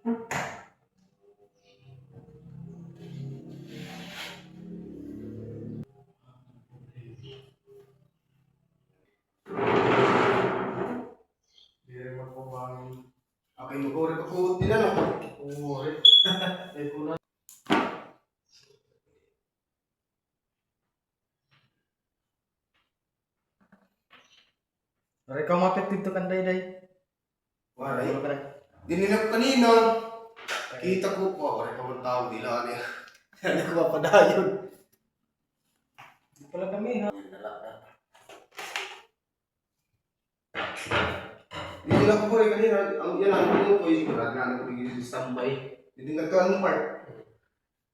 Hindi mo po bang Okay, mag-uri pa po nila, no? umuri? Ay po na. Dari ka mapit dito kan day. Waray. Wala ka day. Dininap kanina. Kita ko po, waray pa mga tao, nila niya. Hindi ko mapadayon. Di pala kami ha. Hindi lang po rin kanina. Yan ang ano ko, sigurado na ako bigyan sa standby. Hindi nagkaano part.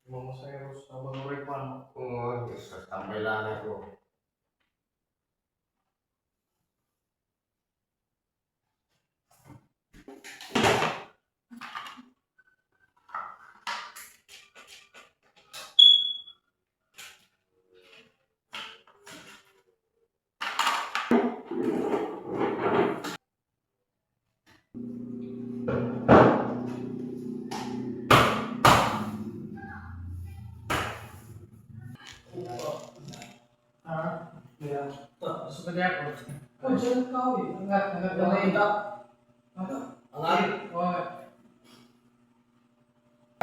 Mga sayros abang uray pa no. Oo, sa standby lang ako. Ha? Kaya. Suka niya ako. Oh, dyan ka eh. Angat gamay. Angat? Oo.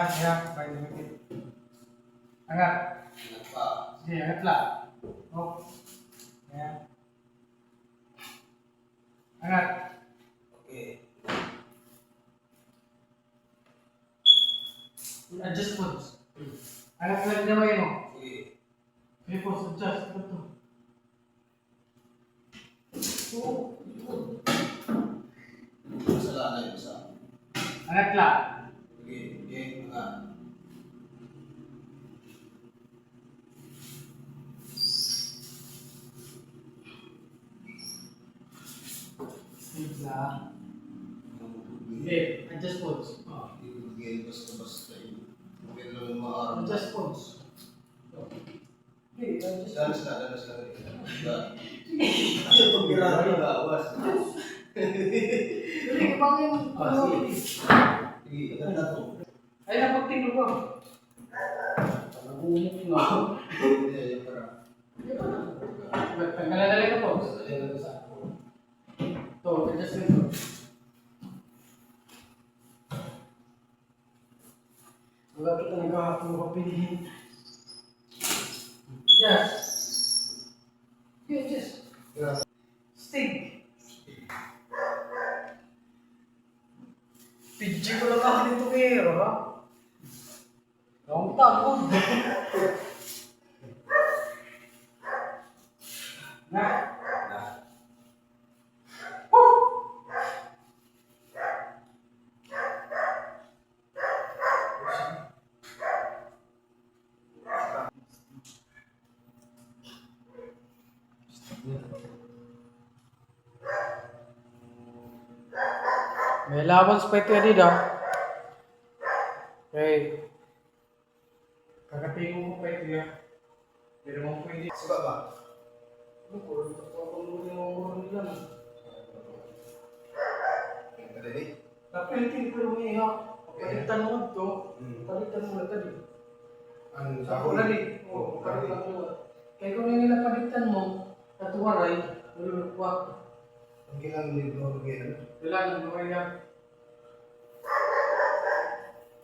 Ya, baik dikit. Angat. Sige, angat lah. Oh. Ya. Angat. Okay. Adjust pose. Angat lagi gamay mo. Okay. Okay, pose adjust. Betul. Oh. Masala na yun sa. Angat lah. Okay, okay, angat. Lah. Okay, adjust pose. Oh. Ibigay basta-basta yun. Okay lang yung mga araw. Adjust pose. Okay, adjust. Danas na. Ano pag ginagawa yung gawas? Dali, kapangin mo. Sige, agad na to. Ay, napagtingin ko. Nag-uumok nga. Hindi, yung para. Tanggalan na po. Ito, adjust nito. Wala kita nagkakapong kapilihin. Adjust. Okay, adjust. Stick. Pidji ko lang ako nito pero, ha? Ang takot. Na. May allowance pa ito yan dah. Okay. Kakatingin mo pa ito yan. Pero mo pwede. Sa baba. Ano po? Tatapang yung mga nila. Ang kadali. Napilitin pero may iha. Palitan mo ito. Palitan mo na tadi. Ang Sa ako tadi. Oo, palitan mo. Kaya kung nila palitan mo, katuwaray, nalulukwa. Ang kailangan nito mag-gano. Kailangan mo kaya.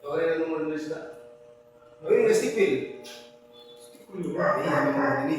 Okay na naman ulit na. Okay, na stipil. Stipil yun. Ay, naman mo din